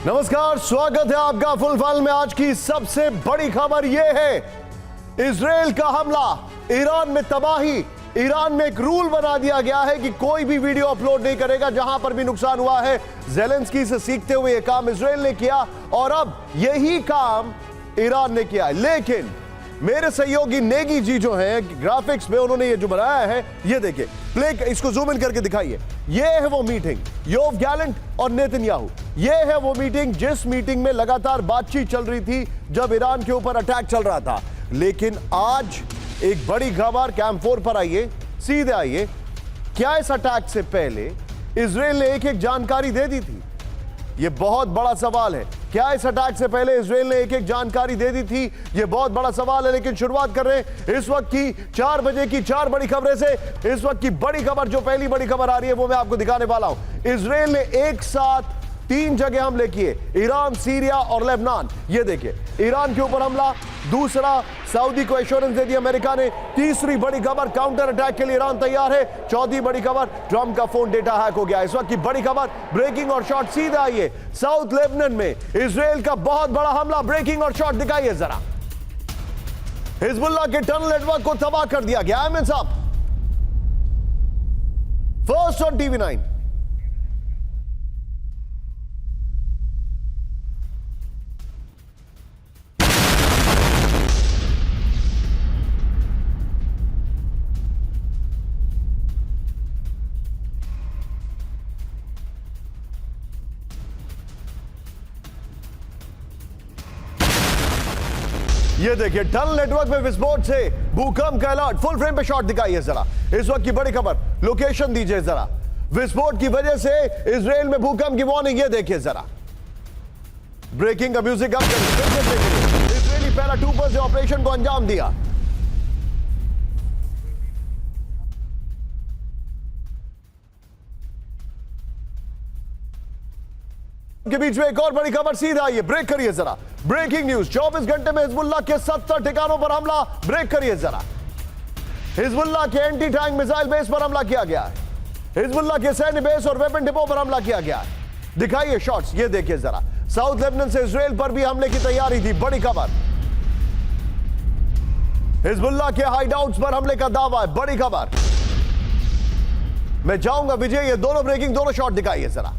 नमस्कार, स्वागत है आपका फुलफल में। आज की सबसे बड़ी खबर यह है, इजराइल का हमला, ईरान में तबाही। ईरान में एक रूल बना दिया गया है कि कोई भी वीडियो अपलोड नहीं करेगा जहां पर भी नुकसान हुआ है। ज़ेलेंस्की से सीखते हुए यह काम इजराइल ने किया और अब यही काम ईरान ने किया। लेकिन मेरे सहयोगी नेगी जी जो हैं ग्राफिक्स में, उन्होंने ये जो बनाया है, ये देखिए, प्ले इसको जूम इन करके दिखाइए। ये है वो मीटिंग, योव गैलेंट और नेतन्याहू। ये है वो मीटिंग जिस मीटिंग में लगातार बातचीत चल रही थी जब ईरान के ऊपर अटैक चल रहा था। लेकिन आज एक बड़ी खबर, कैंप 4 पर आइए, सीधे आइए। क्या इस अटैक से पहले इजराइल ने एक जानकारी दे दी थी? यह बहुत बड़ा सवाल है। क्या इस अटैक से पहले इजराइल ने एक जानकारी दे दी थी? यह बहुत बड़ा सवाल है। लेकिन शुरुआत कर रहे हैं इस वक्त की 4 बजे की 4 बड़ी खबरें से। इस वक्त की बड़ी खबर, जो पहली बड़ी खबर आ रही है, वो मैं आपको दिखाने वाला हूं। इजराइल ने एक साथ 3 जगह हमले किए, ईरान, सीरिया और लेबनान। ये देखिए, ईरान के ऊपर हमला, दूसरा सऊदी को एश्योरेंस दे दी अमेरिका ने, तीसरी बड़ी खबर, काउंटर अटैक के लिए ईरान तैयार है, चौथी बड़ी खबर, ट्रंप का फोन डेटा हैक हो गया। इस वक्त की बड़ी खबर, ब्रेकिंग और शॉट, सीधे आइए। साउथ लेबनान में इजराइल का बहुत बड़ा हमला, ब्रेकिंग और शॉट दिखाइए जरा। हिजबुल्लाह के टनल नेटवर्क को तबाह कर दिया गया। आमिर साहब, फर्स्ट ऑन टीवी 9। ये देखिए, टनल नेटवर्क में विस्फोट से भूकंप का अलर्ट। फुल फ्रेम पे शॉट दिखाइए जरा। इस वक्त की बड़ी खबर, लोकेशन दीजिए जरा। विस्फोट की वजह से इजराइल में भूकंप की वार्निंग, ये देखिए जरा। ब्रेकिंग का म्यूजिक अप करिए। इजरायली पैराट्रूपर्स ने ऑपरेशन को अंजाम दिया। के बीच में एक और बड़ी खबर, सीधा आइए, ब्रेक करिए जरा। ब्रेकिंग न्यूज, 24 घंटे में हिजबुल्लाह के 70 ठिकानों पर हमला। ब्रेक करिए जरा। हिजबुल्लाह के एंटी टैंक मिसाइल बेस पर हमला किया गया है। हिजबुल्लाह के सैन्य बेस और वेपन डिपो पर हमला किया गया है। दिखाइए शॉट्स, ये देखिए जरा। साउथ लेबनान से इजराइल पर भी हमले की तैयारी थी। बड़ी खबर, हिजबुल्लाह के हाइडआउट्स पर हमले का दावा है। बड़ी खबर, मैं जाऊंगा विजय, ये दोनों ब्रेकिंग, दोनों शॉट दिखाइए जरा।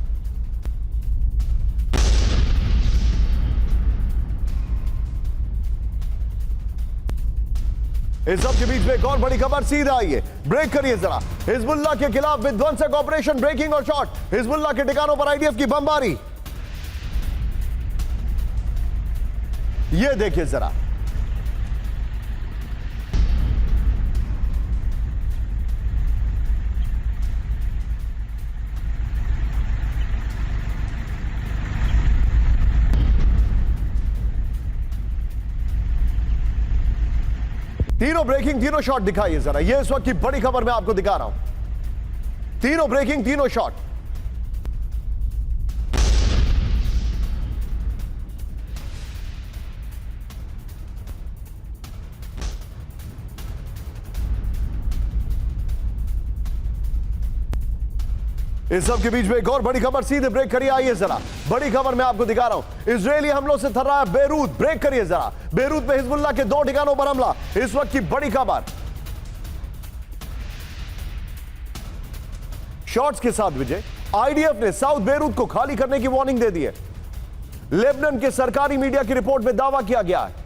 इस सब के बीच में एक और बड़ी खबर, सीधा आइए, ब्रेक करिए जरा। हिजबुल्लाह के खिलाफ विध्वंसक ऑपरेशन, ब्रेकिंग और शॉट। हिजबुल्लाह के ठिकानों पर आईडीएफ की बमबारी, ये देखिए जरा। तीनों ब्रेकिंग, तीनों शॉट दिखाइए जरा। ये इस वक्त की बड़ी खबर मैं आपको दिखा रहा हूं। तीनों ब्रेकिंग, तीनों शॉट। इस सब के बीच में एक और बड़ी खबर, सीधे ब्रेक करिए, आइए जरा। बड़ी खबर मैं आपको दिखा रहा हूं। इजरायली हमलों से थर रहा है बेरूत। ब्रेक करिए जरा। बेरूत में हिजबुल्लाह के 2 ठिकानों पर हमला। इस वक्त की बड़ी खबर, शॉट्स के साथ विजय। आईडीएफ ने साउथ बेरूत को खाली करने की वार्निंग दे दी है। लेबनान के सरकारी मीडिया की रिपोर्ट में दावा किया गया है।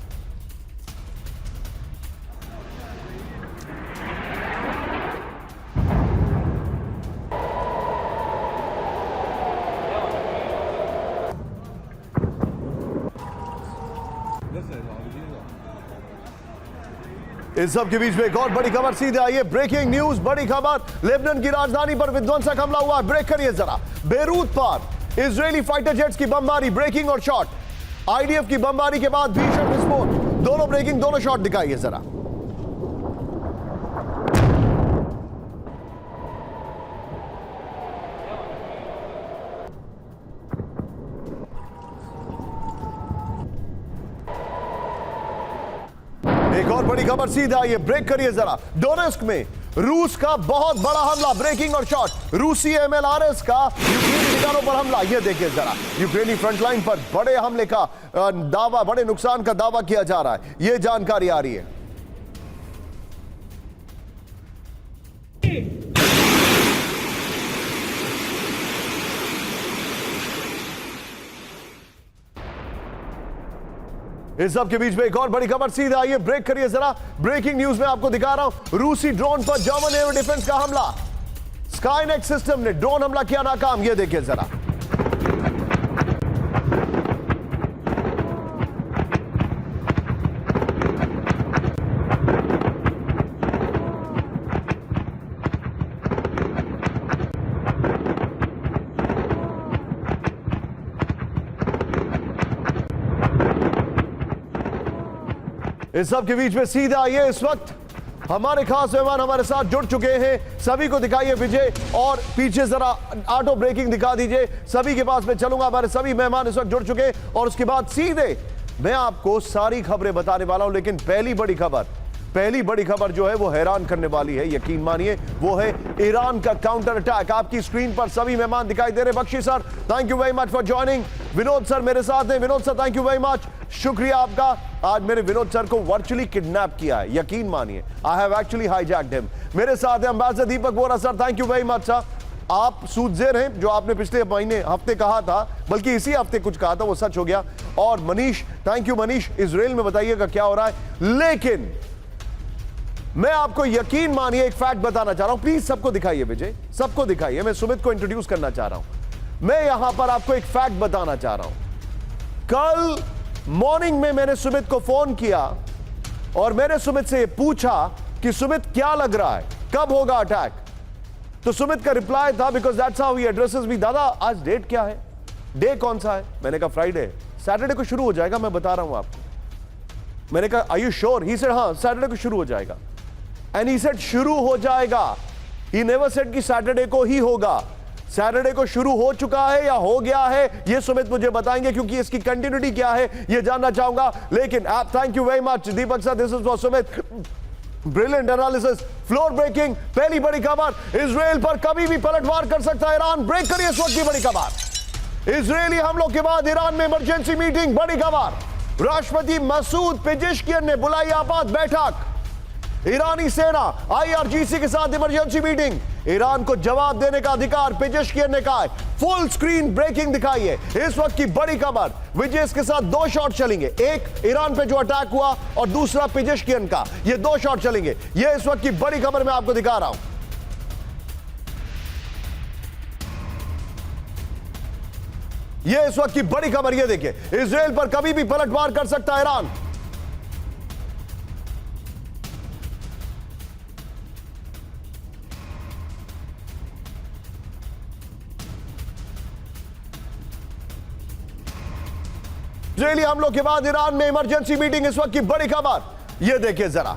इस सब के बीच में एक और बड़ी खबर, सीधे आइए, ब्रेकिंग न्यूज, बड़ी खबर। लेबनान की राजधानी पर विध्वंसक हमला हुआ। ब्रेक करिए जरा। बेरूत पर इजरायली फाइटर जेट्स की बमबारी, ब्रेकिंग और शॉट। आईडीएफ की बमबारी के बाद भीषण विस्फोट। दोनों ब्रेकिंग, दोनों शॉट दिखाइए जरा। एक और बड़ी खबर, सीधा ये ब्रेक करिए जरा। डोनेस्क में रूस का बहुत बड़ा हमला, ब्रेकिंग और शॉट। रूसी एमएलआरएस का यूक्रेन ठिकानों पर हमला। ये देखिए जरा, यूक्रेनी फ्रंटलाइन पर बड़े हमले का दावा, बड़े नुकसान का दावा किया जा रहा है। ये जानकारी आ रही है। इस सब के बीच में एक और बड़ी खबर, सीधा आइए ब्रेक करिए जरा। ब्रेकिंग न्यूज में आपको दिखा रहा हूं, रूसी ड्रोन पर जर्मन एयर डिफेंस का हमला। स्काईनेट सिस्टम ने ड्रोन हमला किया नाकाम। ये देखिए जरा, इस सब के बीच में सीधा आइए, इस वक्त हमारे खास मेहमान हमारे साथ जुड़ चुके हैं। सभी को दिखाइए विजय, और पीछे जरा ऑटो ब्रेकिंग दिखा दीजिए। सभी के पास मैं चलूंगा, हमारे सभी मेहमान इस वक्त जुड़ चुके हैं और उसके बाद सीधे मैं आपको सारी खबरें बताने वाला हूं। लेकिन पहली बड़ी खबर जो है वो हैरान करने वाली है, यकीन मानिए, वो है ईरान का काउंटर अटैक। आपकी स्क्रीन पर सभी मेहमान दिखाई दे रहे। Bakshi sir, thank you very much for joining. Vinod sir मेरे साथ हैं। Vinod sir, thank you very much, शुक्रिया आपका। आज मेरे विनोद सर को वर्चुअली किडनैप किया है, यकीन मानिए, I have actually hijacked him. मेरे साथ है ambassador Deepak Bora sir, thank you very much sir. आप सूझेर हैं, जो आपने पिछले हफ्ते कहा था, बल्कि इसी हफ्ते कुछ कहा था, वो सच हो गया। और Manish, thank you Manish, Israel में बताइएगा क्या हो रहा है। लेकिन मैं आपको यकीन मानिए एक फैक्ट बताना चाह रहा हूं। प्लीज सबको दिखाइए विजय, सबको दिखाइए। मैं सुमित को इंट्रोड्यूस करना चाह रहा हूं। मैं यहां पर आपको एक फैक्ट बताना चाह रहा हूं। कल मॉर्निंग में मैंने सुमित को फोन किया और मैंने सुमित से पूछा कि सुमित क्या लग रहा है, कब होगा अटैक। तो सुमित का रिप्लाई था, because that's how he addresses me, दादा आज डेट क्या है, डे कौन सा है। मैंने कहा फ्राइडे, सैटरडे को शुरू हो जाएगा, मैं बता रहा हूं आपको। मैंने कहा are you sure? He said हाँ सैटरडे को शुरू हो जाएगा। एंड ही सेड शुरू हो जाएगा, ही नेवर सेड कि सैटरडे को ही होगा। सैटरडे को शुरू हो चुका है या हो गया है, ये सुमित मुझे बताएंगे, क्योंकि इसकी कंटिन्यूटी क्या है ये जानना चाहूंगा। लेकिन आप, thank you very much Deepak sir, this is for Sumit, brilliant analysis, floor breaking. पहली बड़ी खबर, इजराइल पर कभी भी पलटवार कर सकता है ईरान। ब्रेक करिए इस वक्त की बड़ी खबर, इजरायली हमलों के बाद ईरान में इमरजेंसी मीटिंग। बड़ी खबर, राष्ट्रपति मसूद पेजेश्कियन ने बुलाई आपात बैठक। ईरानी सेना आईआरजीसी के साथ इमरजेंसी मीटिंग। ईरान को जवाब देने का अधिकार पेजेश्कियन ने कहा है। फुल स्क्रीन ब्रेकिंग दिखाइए इस वक्त की बड़ी खबर। विजय, इसके साथ दो शॉट चलेंगे, एक ईरान पे जो अटैक हुआ और दूसरा पेजेश्कियन का, ये दो शॉट चलेंगे। ये इस वक्त की बड़ी खबर मैं आपको दिखा रहा हूं। ये इस वक्त की बड़ी खबर, ये देखिए, इजराइल पर कभी भी पलटवार कर सकता है ईरान। इजरायली हमलों के बाद ईरान में इमरजेंसी मीटिंग, इस वक्त की बड़ी खबर। ये देखिए जरा,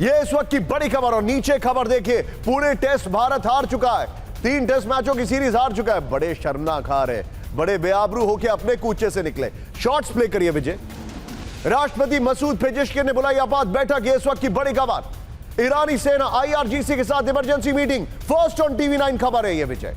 ये इस वक्त की बड़ी खबर। और नीचे खबर देखिए, पूरे टेस्ट भारत हार चुका है, 3 टेस्ट मैचों की सीरीज हार चुका है। बड़े शर्मनाक हार है, बड़े बेआबरू होकर अपने कूचे से निकले। शॉट्स प्ले करिए विजय। राष्ट्रपति मसूद पेजेश्कियन ने बुलाई आपात बैठक, ये इस वक्त की बड़ी खबर। ईरानी सेना आईआरजीसी के साथ emergency meeting, first on TV9 खबर है ये विजय।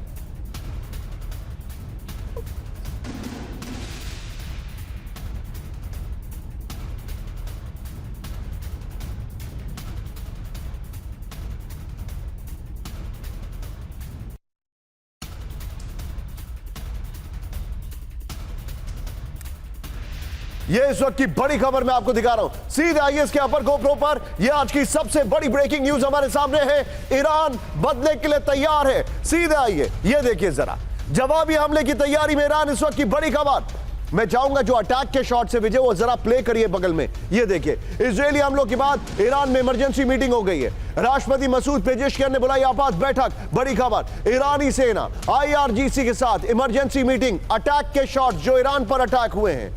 ये इस वक्त की बड़ी खबर मैं आपको दिखा रहा हूं। सीधे आइए इसके अपर गोप्रो पर। ये आज की सबसे बड़ी ब्रेकिंग न्यूज हमारे सामने है। ईरान बदले के लिए तैयार है। सीधे आइए, ये देखिए जरा, जवाबी हमले की तैयारी में ईरान, इस वक्त की बड़ी खबर। मैं चाहूंगा जो अटैक के शॉट से विजय, वो जरा प्ले करिए बगल में। ये देखिए, इजरायली हमलों के बाद ईरान में इमरजेंसी मीटिंग हो गई है। राष्ट्रपति मसूद पेजेश्कियन ने बुलाई आपात बैठक, बड़ी खबर। ईरानी सेना आईआरजीसी के साथ इमरजेंसी मीटिंग, अटैक के शॉट जो ईरान पर अटैक हुए हैं,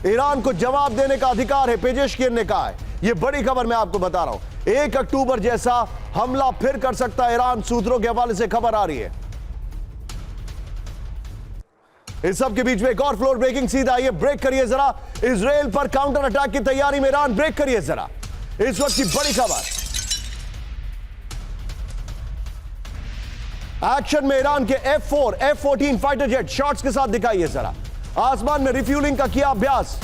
ईरान को जवाब देने का अधिकार है, पेजेश्कियन ने कहा है। यह बड़ी खबर मैं आपको बता रहा हूं। 1 अक्टूबर जैसा हमला फिर कर सकता है ईरान, सूत्रों के हवाले से खबर आ रही है। इस सब के बीच में एक और फ्लोर ब्रेकिंग, सीधा आइए ब्रेक करिए जरा। इजराइल पर काउंटर अटैक की तैयारी में ईरान, ब्रेक करिए जरा। इस वक्त की बड़ी खबर, एक्शन में ईरान के F4, F-14 fighter jet shots के साथ दिखाइए जरा। आसमान में रिफ्यूलिंग का किया अभ्यास।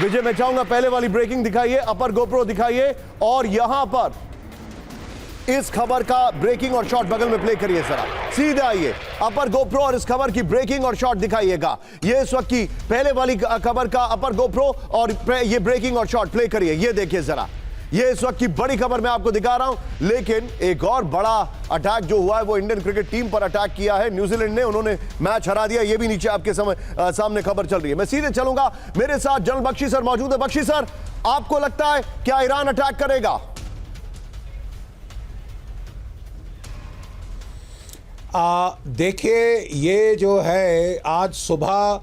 विजय, मैं चाहूंगा पहले वाली ब्रेकिंग दिखाइए, अपर गोप्रो दिखाइए, और यहां पर इस खबर का ब्रेकिंग और शॉट बगल में प्ले करिए जरा। सीधे आइए, अपर गोप्रो और इस खबर की ब्रेकिंग और शॉट दिखाइएगा। ये इस वक्त की पहले वाली खबर का अपर गोप्रो और ये ब्रेकिंग और शॉट प्ले करिए। ये देखिए जरा, ये इस वक्त की बड़ी खबर मैं आपको दिखा रहा हूं। लेकिन एक और बड़ा अटैक जो हुआ है वो इंडियन क्रिकेट टीम पर अटैक किया है न्यूजीलैंड ने। उन्होंने मैच हरा दिया। ये भी नीचे आपके सामने खबर चल रही है। मैं सीधे चलूंगा, मेरे साथ जनरल बख्शी सर मौजूद है। बख्शी सर, आपको लगता है क्या ईरान अटैक करेगा? देखिए, ये जो है आज सुबह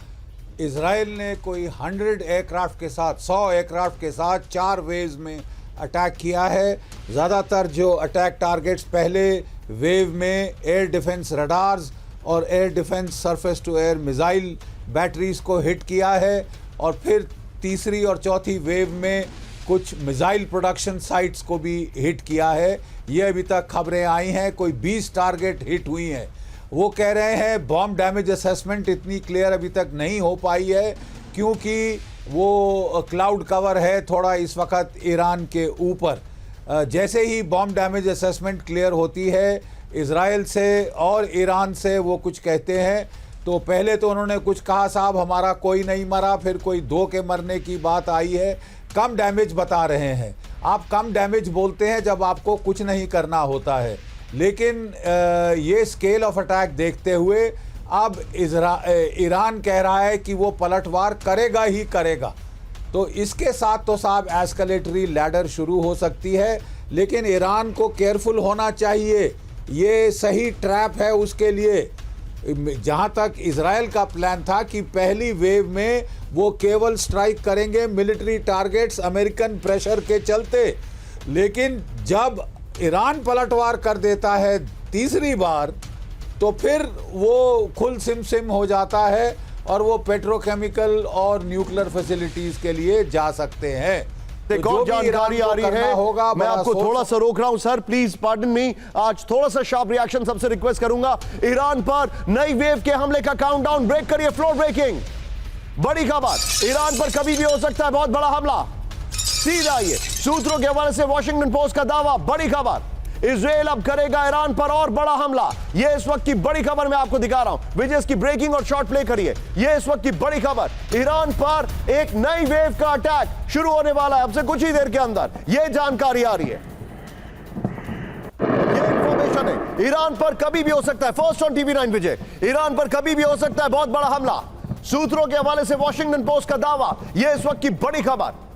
इजराइल ने कोई 100 एयरक्राफ्ट के साथ 100 एयरक्राफ्ट के साथ 4 वेव्स में अटैक किया है। ज़्यादातर जो अटैक टारगेट्स पहले वेव में एयर डिफेंस रडार्स और air defence surface to air missile batteries को हिट किया है, और फिर तीसरी और चौथी वेव में कुछ मिसाइल प्रोडक्शन साइट्स को भी हिट किया है। ये अभी तक खबरें आई हैं, कोई 20 टारगेट हिट हुई हैं। वो कह रहे हैं बॉम्ब डैमेज असेसमेंट इतनी क्लियर अभी तक नहीं हो पाई है, क्योंकि वो क्लाउड कवर है थोड़ा इस वक्त ईरान के ऊपर। जैसे ही बॉम्ब डैमेज असेसमेंट क्लियर होती है इजराइल से और ईरान से, वो कुछ कहते हैं। तो पहले तो उन्होंने कुछ कहा, साहब हमारा कोई नहीं मरा, फिर कोई 2 के मरने की बात आई है। कम डैमेज बता रहे हैं। आप कम डैमेज बोलते हैं जब आपको कुछ नहीं करना होता है। लेकिन ये स्केल ऑफ अटैक देखते हुए अब ईरान कह रहा है कि वो पलटवार करेगा ही करेगा। तो इसके साथ तो साहब एस्केलेटरी लैडर शुरू हो सकती है। लेकिन ईरान को केयरफुल होना चाहिए, ये सही ट्रैप है उसके लिए। जहाँ तक इजराइल का प्लान था कि पहली वेव में वो केवल स्ट्राइक करेंगे मिलिट्री टारगेट्स अमेरिकन प्रेशर के चलते, लेकिन जब ईरान पलटवार कर देता है तीसरी बार, तो फिर वो खुल सिम हो जाता है और वो पेट्रोकेमिकल और न्यूक्लियर फैसिलिटीज के लिए जा सकते हैं। एक और जानकारी आ रही है, मैं आपको थोड़ा सा रोक रहा हूं सर, प्लीज पार्डन मी। आज थोड़ा सा शार्प रिएक्शन सबसे रिक्वेस्ट करूंगा। ईरान पर नई वेव के हमले का काउंटडाउन, ब्रेक करिए, फ्लोर ब्रेकिंग। बड़ी खबर, ईरान पर कभी भी हो सकता है बहुत बड़ा हमला। सीधा आइए, सूत्रों के हवाले से वॉशिंगटन पोस्ट का दावा, बड़ी खबर, इजराइल अब करेगा ईरान पर और बड़ा हमला। यह इस वक्त की बड़ी खबर मैं आपको दिखा रहा हूं। विजय की ब्रेकिंग और शॉर्ट प्ले करिए। यह इस वक्त की बड़ी खबर, ईरान पर एक नई वेव का अटैक शुरू होने वाला है अब से कुछ ही देर के अंदर। यह जानकारी आ रही है, यह इंफॉर्मेशन है। ईरान पर कभी भी हो सकता है, first on TV9 Vijay, Iran पर कभी भी हो सकता है बहुत बड़ा हमला। सूत्रों के हवाले से वॉशिंगटन पोस्ट का दावा, यह इस वक्त की बड़ी खबर।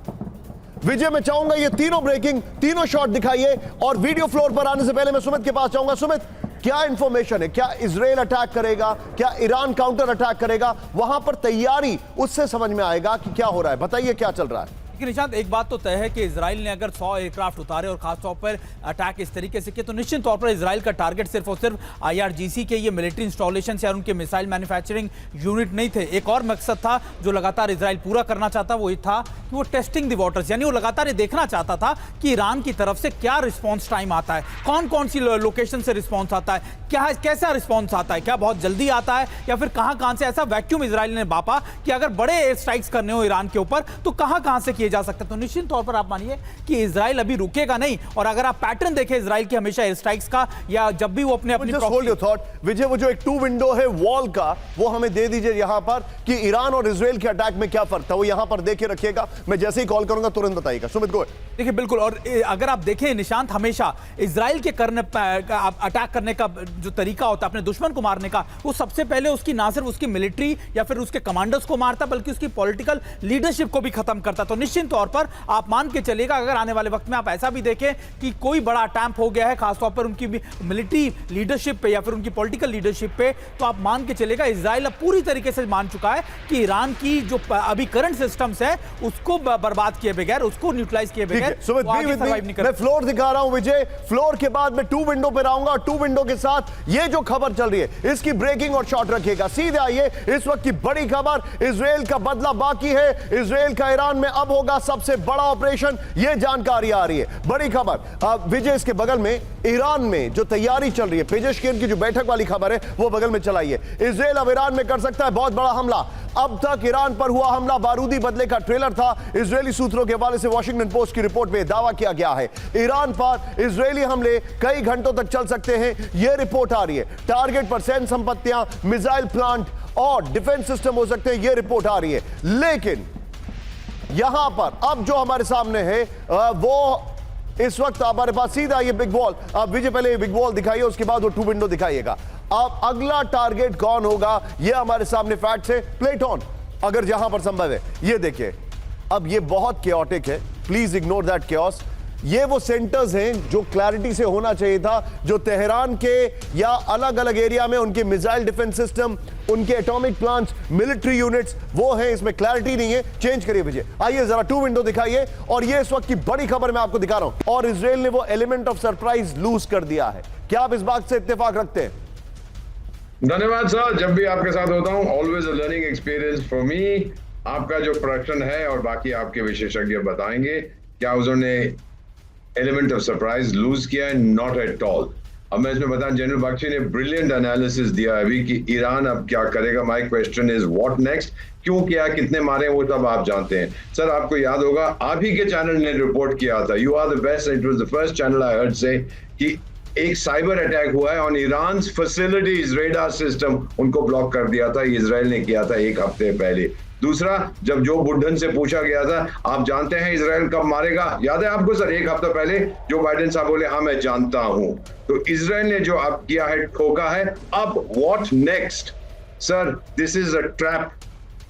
विजय, मैं चाहूंगा ये तीनों ब्रेकिंग, तीनों शॉट दिखाइए। और वीडियो फ्लोर पर आने से पहले मैं सुमित के पास जाऊंगा। सुमित, क्या इंफॉर्मेशन है? क्या इजराइल अटैक करेगा? क्या ईरान काउंटर अटैक करेगा? वहां पर तैयारी, उससे समझ में आएगा कि क्या हो रहा है। बताइए क्या चल रहा है। निशांत, एक बात तो तय है कि इजराइल ने अगर 100 एयरक्राफ्ट उतारे और खासतौर पर अटैक इस तरीके से किया, तो निश्चित तौर पर इजराइल का टारगेट सिर्फ और सिर्फ IRGC के ये मिलिट्री इंस्टॉलेशन या उनके मिसाइल मैन्युफैक्चरिंग यूनिट नहीं थे। एक और मकसद था जो लगातार इजराइल पूरा करना चाहता, वो ये था कि वो टेस्टिंग द वाटर्स, यानी वो लगातार ये देखना चाहता था कि ईरान की तरफ से क्या रिस्पॉन्स टाइम आता है, कौन कौन सी लोकेशन से रिस्पॉन्स आता है, क्या कैसा रिस्पॉन्स आता है, क्या बहुत जल्दी आता है या फिर कहां से। ऐसा वैक्यूम इजराइल ने बापा कि अगर बड़े एयर स्ट्राइक्स करने हो ईरान के ऊपर तो कहां से किए जा सकते हैं। तो निश्चित तौर पर आप मानिए कि इजराइल अभी रुकेगा नहीं। और अगर आप पैटर्न देखें इजराइल के हमेशा एयर स्ट्राइक्स का, या जब भी वो अपने Just hold your thought. विजय, वो जो एक 2 विंडो है वॉल का, वो हमें दे दीजिए यहां पर कि ईरान और इजराइल के अटैक में क्या फर्क था, वो यहां पर देखे रखिएगा। मैं जैसे ही कॉल करूंगा तुरंत बताइएगा। सुमित गो। देखिए बिल्कुल, और अगर आप देखें निशांत, हमेशा इजराइल के अटैक करने का जो तरीका होता है अपने दुश्मन को मारने का, वो सबसे पहले उसकी ना सिर्फ उसकी मिलिट्री या फिर उसके कमांडर्स को मारता बल्कि उसकी पॉलिटिकल लीडरशिप को भी खत्म करता। तो निश्चित तौर पर आप मान के चलेगा, अगर आने वाले वक्त में आप ऐसा भी देखें कि कोई बड़ा अटैक हो गया है खासतौर पर उनकी मिलिट्री लीडरशिप पे या फिर उनकी पॉलिटिकल लीडरशिप पे, तो आप मान के चलेगा इजराइल अब पूरी तरीके से मान चुका है कि ईरान की जो अभी करंट सिस्टम्स है उसको बर्बाद किए बगैर, उसको न्यूट्रलाइज किए बगैर सुमित, मैं फ्लोर दिखा रहा हूं विजय। फ्लोर के बाद मैं 2 विंडो पे रहूंगा और 2 विंडो के साथ ये जो खबर चल रही है इसकी ब्रेकिंग और शॉट रखिएगा। सीधे आइए, इस वक्त की बड़ी खबर, इजराइल का बदला बाकी है। इजराइल का ईरान में अब होगा सबसे बड़ा ऑपरेशन, ये जानकारी आ रही है। बड़ी खबर विजय, इसके बगल में ईरान में जो तैयारी चल रही है, पेजेशकिन की जो बैठक वाली खबर है वो बगल में चलाइए। इजराइल अब ईरान में कर सकता है बहुत बड़ा हमला। अब तक ईरान पर हुआ हमला बारूदी बदले का ट्रेलर था। इजरायली सूत्रों के हवाले से वॉशिंगटन पोस्ट की रिपोर्ट में दावा किया गया है ईरान पर इजरायली हमले कई घंटों तक चल सकते हैं, यह रिपोर्ट आ रही है। टारगेट पर सैन्य संपत्तियां, मिसाइल प्लांट और डिफेंस सिस्टम हो सकते हैं, यह रिपोर्ट आ रही है। लेकिन यहां पर अब जो हमारे सामने है वो इस वक्त हमारे पास सीधा ये बिग वॉल। आप विजय पहले ये बिग वॉल दिखाइए, उसके बाद वो 2 विंडो दिखाइएगा। अब अगला टारगेट कौन होगा ये हमारे सामने फैक्ट है। प्लेट ऑन, अगर जहां पर संभव है। ये देखिए, अब ये बहुत केओटिक है, प्लीज इग्नोर दैट केओस। ये वो सेंटर्स हैं जो क्लैरिटी से होना चाहिए था, जो तेहरान के या अलग अलग एरिया में उनके मिसाइल डिफेंस सिस्टम, उनके एटॉमिक प्लांट्स, मिलिट्री यूनिट्स वो हैं, इसमें क्लैरिटी नहीं है। चेंज करिए विजय, आइए जरा 2 विंडो दिखाइए। और ये इस वक्त की बड़ी खबर मैं आपको दिखा रहा हूं। और इजराइल ने वो एलिमेंट ऑफ सरप्राइज लूज कर दिया है। क्या आप इस बात से इत्तेफाक रखते हैं? धन्यवाद सर, जब भी आपके साथ होता हूं always a learning experience for me. आपका जो प्रोडक्शन है और बाकी आपके विशेषज्ञ बताएंगे क्या उन्होंने एलिमेंट ऑफ सरप्राइज लूज किया है। Not at all. अब मैं इसमें बताऊं, जनरल बख्शी ने ब्रिलियंट एनालिसिस दिया अभी कि ईरान अब क्या करेगा। My question is what next, क्यों किया, कितने मारे, वो सब आप जानते हैं। सर आपको याद होगा आप ही के चैनल ने रिपोर्ट किया था, you are the best, it was the first channel I heard से, कि एक साइबर अटैक हुआ है on Iran facilities, radar system, उनको ब्लॉक कर दिया था। इजराइल ने किया था 1 हफ्ते पहले। दूसरा, जब जो बुढ़न से पूछा गया था आप जानते हैं इजराइल कब मारेगा, याद है आपको सर? 1 हफ्ता पहले जो बाइडेन साहब बोले हाँ मैं जानता हूं। तो इजराइल ने जो अब किया है, ठोका है। अब what next sir? This is a trap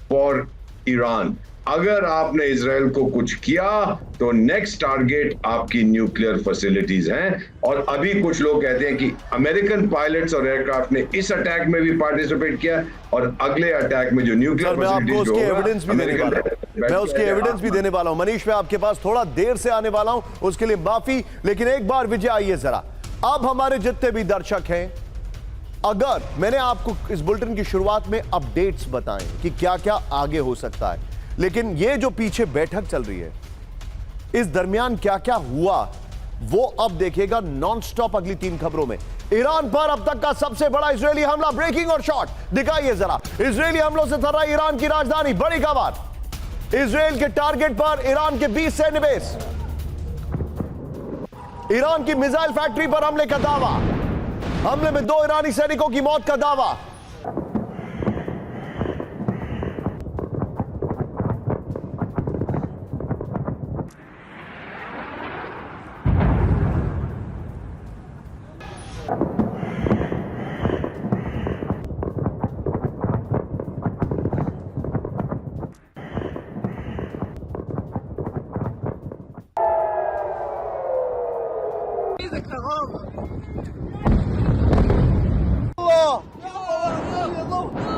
for Iran. अगर आपने इजराइल को कुछ किया तो नेक्स्ट टारगेट आपकी न्यूक्लियर फैसिलिटीज हैं। और अभी कुछ लोग कहते हैं कि अमेरिकन पायलट्स और एयरक्राफ्ट ने इस अटैक में भी पार्टिसिपेट किया और अगले अटैक में जो न्यूक्लियर फैसिलिटीज मैं उसके एविडेंस भी देने वाला हूं। मनीष, मैं आपके पास थोड़ा देर से आने वाला हूं, उसके लिए माफी। लेकिन एक बार विजय आइए जरा। अब हमारे जितने भी दर्शक हैं, अगर मैंने आपको इस बुलेटिन की शुरुआत में अपडेट्स बताएं कि क्या क्या आगे हो सकता है, लेकिन ये जो पीछे बैठक चल रही है इस दरमियान क्या क्या हुआ वो अब देखिएगा नॉन स्टॉप अगली 3 खबरों में। ईरान पर अब तक का सबसे बड़ा इजरायली हमला, ब्रेकिंग और शॉट दिखाइए जरा। इजरायली हमलों से थर्रा ईरान की राजधानी। बड़ी खबर, इजराइल के टारगेट पर ईरान के 20 सैन्य बेस। ईरान की मिसाइल फैक्ट्री पर हमले का दावा। हमले में 2 ईरानी सैनिकों की मौत का दावा।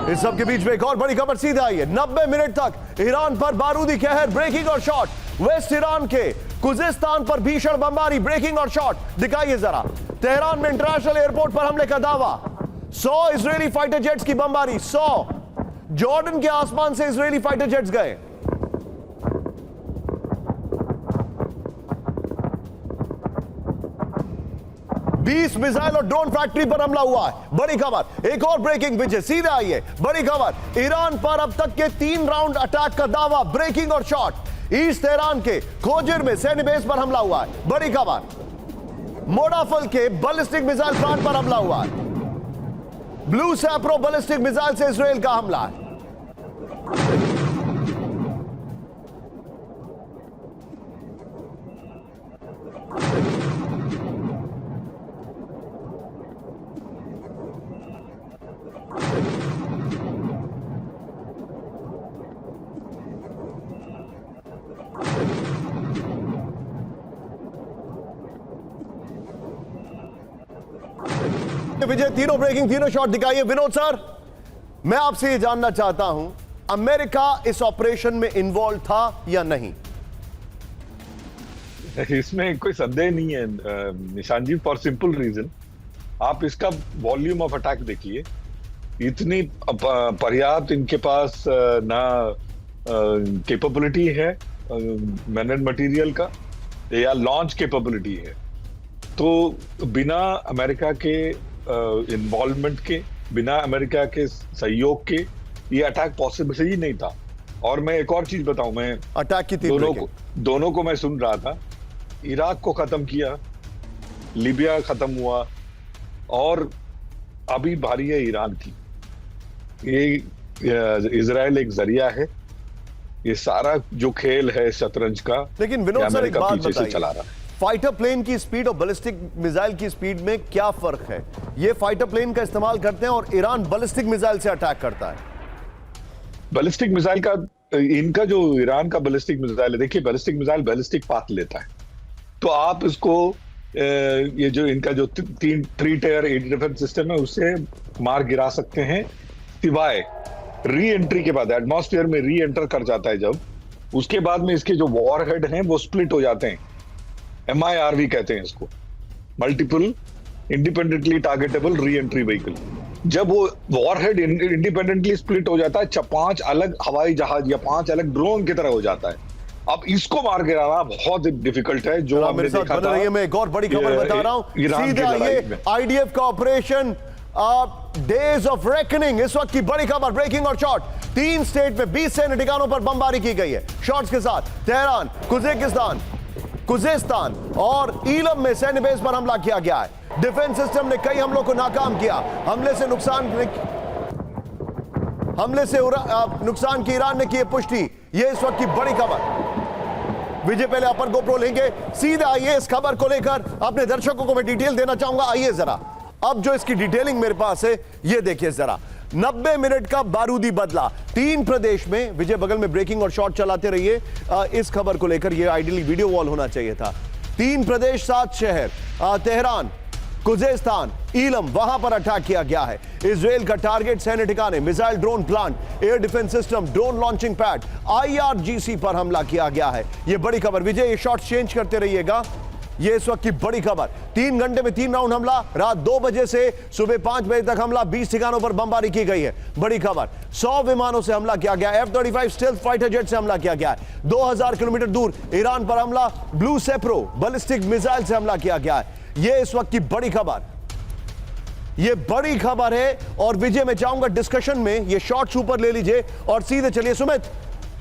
इस सब के बीच में एक और बड़ी खबर सीधे आई है। 90 मिनट तक ईरान पर बारूदी कहर, ब्रेकिंग और शॉट। वेस्ट ईरान के खुजिस्तान पर भीषण बमबारी, ब्रेकिंग और शॉट दिखाइए जरा। तेहरान में इंटरनेशनल एयरपोर्ट पर हमले का दावा। 100 इजरायली फाइटर जेट्स की बमबारी। 100 जॉर्डन के आसमान से इजरायली फाइटर जेट्स गए। बीस मिसाइल और ड्रोन फैक्ट्री पर हमला हुआ है। बड़ी खबर, एक और ब्रेकिंग विजय सीधे आई है। बड़ी खबर, ईरान पर अब तक के 3 राउंड अटैक का दावा, ब्रेकिंग और शॉट। ईस्ट तेहरान के खोजिर में सैन्य बेस पर हमला हुआ है, बड़ी खबर। मोडाफल के बैलिस्टिक मिसाइल प्लांट पर हमला हुआ है। ब्लू सैप्रो बैलिस्टिक मिसाइल से इजराइल का हमला है। विजय, तीनों ब्रेकिंग, तीनों शॉट दिखाइए। विनोद सर, मैं आपसे ये जानना चाहता हूं, अमेरिका इस ऑपरेशन में इन्वॉल्व था या नहीं? इसमें कोई संदेह नहीं है निशान जी, फॉर सिंपल रीजन। आप इसका वॉल्यूम ऑफ अटैक देखिए, इतनी पर्याप्त इनके पास ना कैपेबिलिटी है मैन एंड मटेरियल का, या लॉन्च कैपेबिलिटी है। तो बिना अमेरिका के इन्वॉल्वमेंट के, बिना अमेरिका के सहयोग के ये अटैक पॉसिबल ही नहीं था। और मैं एक और चीज बताऊं, मैं अटैक की दोनों को मैं सुन रहा था। इराक को खत्म किया, लीबिया खत्म हुआ, और अभी बारी है ईरान की। ये इजराइल एक जरिया है, ये सारा जो खेल है शतरंज का, लेकिन विनोद सर, एक बात पीछे से बताइए, चला रहा है। फाइटर प्लेन की स्पीड और बैलिस्टिक मिसाइल की स्पीड में क्या फर्क है? ये फाइटर प्लेन का इस्तेमाल करते हैं और ईरान बैलिस्टिक मिसाइल से अटैक करता है। बैलिस्टिक मिसाइल का, इनका जो ईरान का बैलिस्टिक मिसाइल है, देखिए बैलिस्टिक मिसाइल बैलिस्टिक पाथ लेता है। तो आप इसको ये जो इनका जो 3 टायर एयर डिफेंस सिस्टम है, उससे मार गिरा सकते हैं, सिवाय री एंट्री के बाद, एटमॉस्फेयर में री एंटर कर जाता है जब, उसके बाद में इसके जो वॉरहेड हैं वो स्प्लिट हो जाते हैं। MIRV कहते हैं इसको, multiple independently targetable re entry vehicle. जब वो वॉरहेड इंडिपेंडेंटली स्प्लिट हो जाता है, 5 अलग हवाई जहाज या 5 अलग ड्रोन की तरह हो जाता है। अब इसको मार गिराना बहुत देखा है, जो हमने देखा था। मैं एक और बड़ी खबर बता रहा हूं, सीधा ये IDF का ऑपरेशन डेज ऑफ रेकनिंग, इस वक्त की बड़ी खबर, ब्रेकिंग और शॉट। 3 स्टेट में 20 सैन्य ठिकानों पर बमबारी की गई है शॉट्स के साथ। तेहरान, कुजेस्तान और ईलम में सैन्य बेस पर हमला किया गया है। डिफेंस सिस्टम ने कई हमलों को नाकाम किया। हमले से नुकसान की ईरान ने की पुष्टि। यह इस वक्त की बड़ी खबर। विजय, पहले अपर गोप्रो लेंगे, सीधे आइए इस खबर को लेकर अपने दर्शकों को मैं डिटेल देना चाहूंगा। आइए जरा, अब जो इसकी डिटेलिंग मेरे पास है ये देखिए जरा। 90 मिनट का बारूदी बदला 3 प्रदेश में। विजय, बगल में ब्रेकिंग और शॉट चलाते रहिए इस खबर को लेकर, ये आइडियली वीडियो वॉल होना चाहिए था। 3 प्रदेश, 7 शहर, तेहरान, कुजेस्तान, ईलम, वहां पर अटैक किया गया है। इजराइल का टारगेट सैन्य ठिकाने, missile, drone plant, air defence system, drone launching pad, IRGC पर हमला किया गया है। यह बड़ी खबर। विजय, ये शॉट चेंज करते रहिएगा, ये इस वक्त की बड़ी खबर। 3 घंटे में 3 राउंड हमला, रात 2 बजे से सुबह 5 बजे तक हमला, 20 ठिकानों पर बमबारी की गई है। बड़ी खबर। 100 विमानों से हमला किया गया, F-35 स्टेल्थ फाइटर जेट से हमला किया गया है। 2000 किलोमीटर दूर ईरान पर हमला, ब्लू सैप्रो बैलिस्टिक मिसाइल से हमला किया गया है। यह इस वक्त की बड़ी खबर, यह बड़ी खबर है। और विजय, मैं चाहूंगा डिस्कशन में ये शॉर्ट्स ऊपर ले लीजिए और सीधे चलिए। सुमित,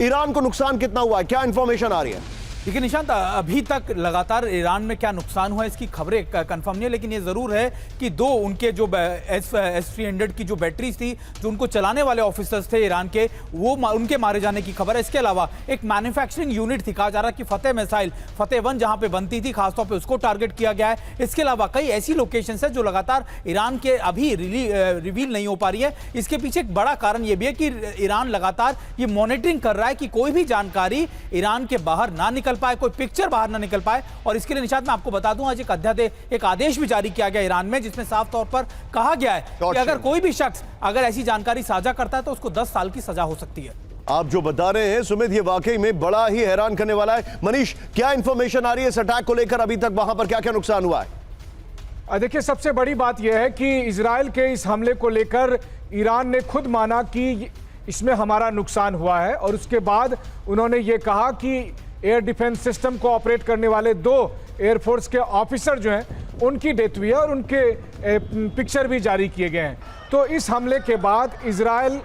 ईरान को नुकसान कितना हुआ है, क्या इंफॉर्मेशन आ रही है? देखिए निशांत, अभी तक लगातार ईरान में क्या नुकसान हुआ है इसकी खबरें कंफर्म नहीं है, लेकिन ये जरूर है कि 2 उनके जो S-300 की जो बैटरीज थी, जो उनको चलाने वाले ऑफिसर्स थे ईरान के, वो उनके मारे जाने की खबर है। इसके अलावा एक मैन्युफैक्चरिंग यूनिट थी, कहा जा रहा है कि फतेह मिसाइल, फतेह 1 जहां पे बनती थी, खासतौर पे उसको टारगेट किया गया है। इसके अलावा कई ऐसी लोकेशंस है जो लगातार ईरान के अभी रिवील नहीं हो पा रही है। इसके पीछे एक बड़ा कारण यह भी है कि ईरान लगातार ये मॉनिटरिंग कर रहा है कि कोई भी जानकारी ईरान के बाहर ना निकल पाए, कोई पिक्चर बाहर ना निकल पाए। और इसके लिए निशांत, मैं आपको बता दूं, आज एक आदेश भी जारी किया गया ईरान में, जिसमें साफ तौर पर कहा गया है कि अगर कोई भी शख्स अगर ऐसी जानकारी साझा करता है तो उसको 10 साल की सजा हो सकती है। आप जो बता रहे हैं सुमित, ये वाकई में बड़ा ही हैरान करने वाला है। मनीष, क्या इंफॉर्मेशन आ रही है इस अटैक को लेकर? अभी तक वहां पर क्या क्या नुकसान हुआ है? देखिए, सबसे बड़ी बात यह है कि इजराइल के इस हमले को लेकर ईरान ने खुद माना कि इसमें हमारा नुकसान हुआ है, और उसके बाद उन्होंने ये कहा कि एयर डिफेंस सिस्टम को ऑपरेट करने वाले 2 एयरफोर्स के ऑफिसर जो हैं उनकी डेथ हुई है, और उनके पिक्चर भी जारी किए गए हैं। तो इस हमले के बाद इजराइल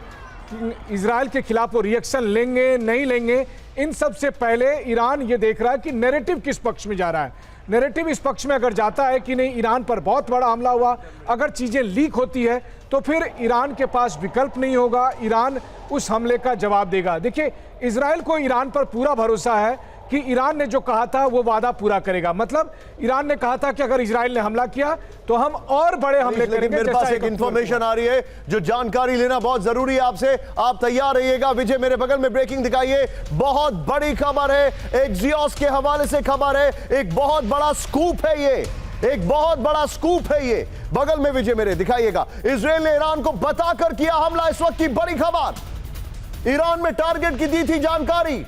के खिलाफ वो रिएक्शन लेंगे नहीं लेंगे, इन सब से पहले ईरान ये देख रहा है कि नैरेटिव किस पक्ष में जा रहा है। नैरेटिव इस पक्ष में अगर जाता है कि नहीं, ईरान पर बहुत बड़ा हमला हुआ, अगर चीज़ें लीक होती है तो फिर ईरान के पास विकल्प नहीं होगा, ईरान उस हमले का जवाब देगा। देखिए, इजराइल को ईरान पर पूरा भरोसा है कि ईरान ने जो कहा था वो वादा पूरा करेगा। मतलब ईरान ने कहा था कि अगर इजराइल ने हमला किया तो हम और बड़े हमले करेंगे। मेरे पास एक इंफॉर्मेशन आ रही है जो जानकारी लेना बहुत जरूरी है आपसे, आप तैयार रहिएगा। विजय मेरे बगल में ब्रेकिंग दिखाइए, बहुत बड़ी खबर है, एक्सियोस के हवाले से खबर है, एक बहुत बड़ा स्कूप है ये, एक बहुत बड़ा स्कूप है ये। बगल में विजय मेरे दिखाइएगा, इजराइल ने ईरान को बताकर किया हमला, इस वक्त की बड़ी खबर। ईरान में टारगेट की दी थी जानकारी,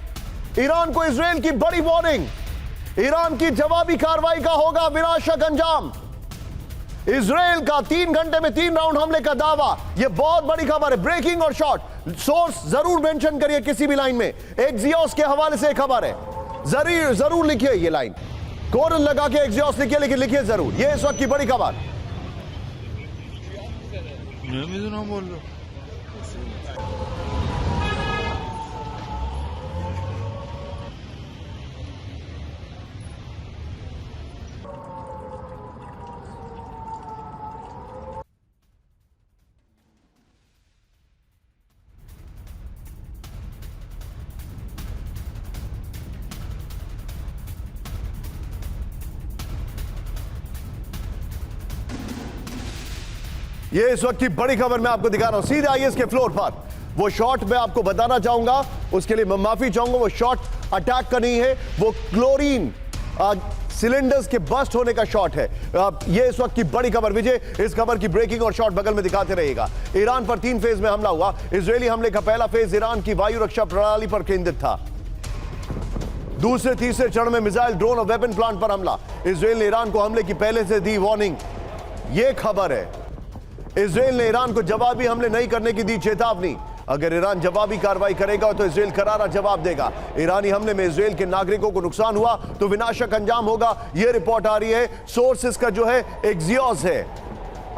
ईरान को इजराइल की बड़ी वार्निंग, ईरान की जवाबी कार्रवाई का होगा विनाशक अंजाम। इजराइल का 3 घंटे में 3 राउंड हमले का दावा, यह बहुत बड़ी खबर है। ब्रेकिंग और शॉर्ट, सोर्स जरूर मेंशन करिए किसी भी लाइन में, एक्सियोस के हवाले से खबर है, जरूर लिखिए ये लाइन, कोरन लगा के एक्सियोस लिखिए, लेकिन लिखिए जरूर, यह इस वक्त की बड़ी खबर। ये इस वक्त की बड़ी खबर मैं आपको दिखा रहा हूं, सीधे आइए इसके फ्लोर पर। वो शॉट मैं आपको बताना चाहूंगा, उसके लिए मैं माफी चाहूंगा, वो शॉट अटैक का नहीं है, वो क्लोरीन सिलेंडर्स के बस्ट होने का शॉट है। ये इस वक्त की बड़ी खबर। विजय, इस खबर की ब्रेकिंग और शॉट बगल में दिखाते रहिएगा। ईरान पर 3 फेज में हमला हुआ। इजरायली हमले का पहला फेज ईरान की वायु रक्षा प्रणाली पर केंद्रित था। दूसरे तीसरे चरण में मिसाइल, ड्रोन और वेपन प्लांट पर हमला। इजरायल ने ईरान को हमले की पहले से दी वार्निंग, ये खबर है। इजरायल ने ईरान को जवाबी हमले नहीं करने की दी चेतावनी। अगर ईरान जवाबी कार्रवाई करेगा तो इजरायल करारा जवाब देगा। ईरानी हमले में इजरायल के नागरिकों को नुकसान हुआ तो विनाशक अंजाम होगा, यह रिपोर्ट आ रही है। सोर्स इसका जो है एक्सियोस है,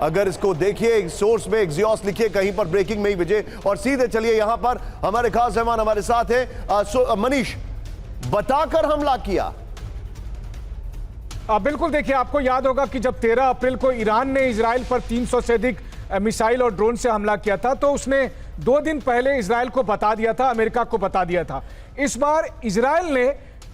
अगर इसको देखिए सोर्स में एक्सियोस लिखिए कहीं पर ब्रेकिंग में ही विजय। और सीधे चलिए यहां पर हमारे खास मेहमान हमारे साथ हैं, मनीष, बताकर हमला किया। बिल्कुल, देखिए, आपको याद होगा कि जब 13 अप्रैल को ईरान ने इजराइल पर 300 से अधिक मिसाइल और ड्रोन से हमला किया था, तो उसने 2 दिन पहले इजराइल को बता दिया था, अमेरिका को बता दिया था। इस बार इजराइल ने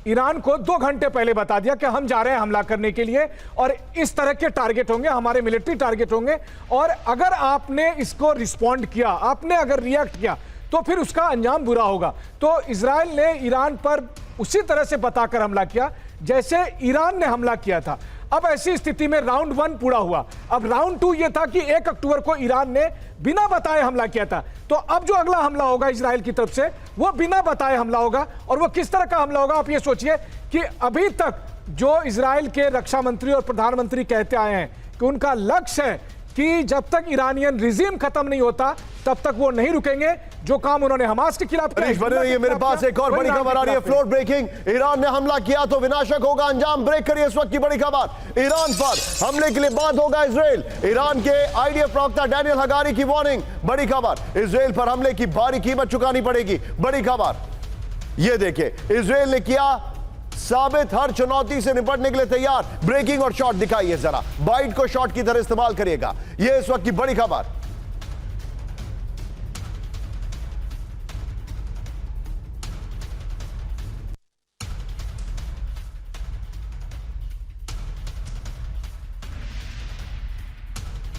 ईरान को 2 घंटे पहले बता दिया कि हम जा रहे हैं हमला करने के लिए और इस तरह के टारगेट होंगे, हमारे मिलिट्री टारगेट होंगे, और अगर आपने इसको रिस्पॉन्ड किया, आपने अगर रिएक्ट किया तो फिर उसका अंजाम बुरा होगा। तो इजराइल ने ईरान पर उसी तरह से बताकर हमला किया जैसे ईरान ने हमला किया था। अब ऐसी स्थिति में राउंड 1 पूरा हुआ। अब राउंड 2 यह था कि 1 अक्टूबर को ईरान ने बिना बताए हमला किया था, तो अब जो अगला हमला होगा इजराइल की तरफ से वो बिना बताए हमला होगा। और वो किस तरह का हमला होगा, आप ये सोचिए कि अभी तक जो इजराइल के रक्षा मंत्री और प्रधानमंत्री कहते आए हैं कि उनका लक्ष्य है कि जब तक ईरानियन रिजीम खत्म नहीं होता तब तक वो नहीं रुकेंगे। जो काम उन्होंने हमास के खिलाफ किया, मेरे पास एक और बड़ी खबर आ रही है, फ्लोर ब्रेकिंग। ईरान ने हमला किया तो विनाशक होगा अंजाम। ब्रेक करिए इस वक्त की बड़ी खबर। ईरान पर हमले के लिए बात होगा इजराइल। ईरान के आईडीएफ प्रवक्ता डैनियल हगारी की वार्निंग, बड़ी खबर। इजराइल पर हमले की भारी कीमत चुकानी पड़ेगी, बड़ी खबर। यह देखिए, इजराइल ने किया साबित हर चुनौती से निपटने के लिए तैयार। ब्रेकिंग और शॉट दिखाइए जरा, बाइट को शॉट की तरह इस्तेमाल करिएगा, यह इस वक्त की बड़ी खबर।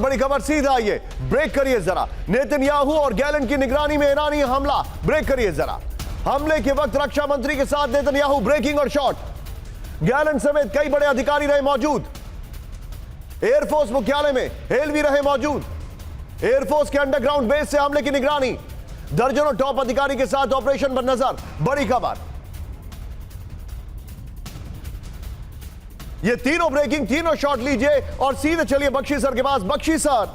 बड़ी खबर, सीधा आइए, ब्रेक करिए जरा। नेतन्याहू और गैलेंट की निगरानी में ईरानी हमला, ब्रेक करिए जरा। हमले के वक्त रक्षा मंत्री के साथ नेतन्याहू, ब्रेकिंग और शॉट। गैलेंट समेत कई बड़े अधिकारी रहे मौजूद। एयरफोर्स मुख्यालय में हेल भी रहे मौजूद। एयरफोर्स के अंडरग्राउंड बेस से हमले की निगरानी, दर्जनों टॉप अधिकारी के साथ ऑपरेशन पर नजर, बड़ी खबर। ये तीनों ब्रेकिंग, तीनों शॉट लीजिए और सीधे चलिए बख्शी सर के पास। बख्शी सर,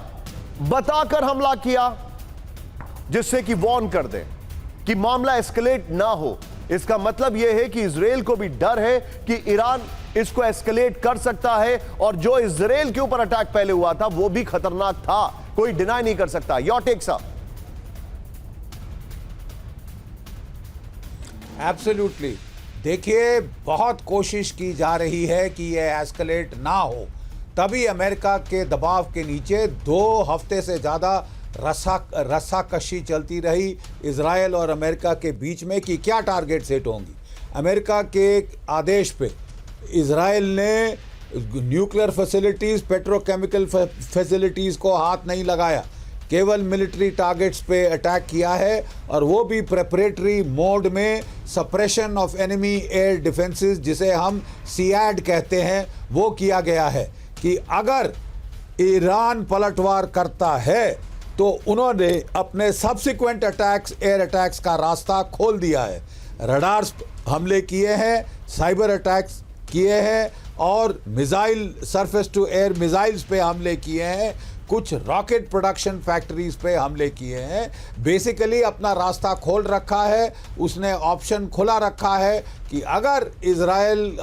बताकर हमला किया जिससे कि वार्न कर दें कि मामला एस्केलेट ना हो। इसका मतलब यह है कि इजराइल को भी डर है कि ईरान इसको एस्केलेट कर सकता है, और जो इजराइल के ऊपर अटैक पहले हुआ था वो भी खतरनाक था, कोई डिनाई नहीं कर सकता। Your take sir. एब्सोल्युटली। देखिए, बहुत कोशिश की जा रही है कि ये एस्केलेट ना हो, तभी अमेरिका के दबाव के नीचे 2 हफ्ते से ज़्यादा रस्साकशी चलती रही इजराइल और अमेरिका के बीच में कि क्या टारगेट सेट होंगी। अमेरिका के आदेश पे इजराइल ने न्यूक्लियर फैसिलिटीज़, पेट्रोकेमिकल फैसिलिटीज़ को हाथ नहीं लगाया, केवल मिलिट्री टारगेट्स पे अटैक किया है, और वो भी प्रेपरेटरी मोड में। Suppression of enemy air defences, जिसे हम सियाड कहते हैं, वो किया गया है कि अगर ईरान पलटवार करता है तो उन्होंने अपने सब्सिक्वेंट अटैक्स, एयर अटैक्स का रास्ता खोल दिया है। रडार्स हमले किए हैं, साइबर अटैक्स किए हैं, और missile, surface to air missiles पे हमले किए हैं, कुछ रॉकेट प्रोडक्शन फैक्ट्रीज पे हमले किए हैं। बेसिकली अपना रास्ता खोल रखा है, उसने ऑप्शन खुला रखा है कि अगर इजराइल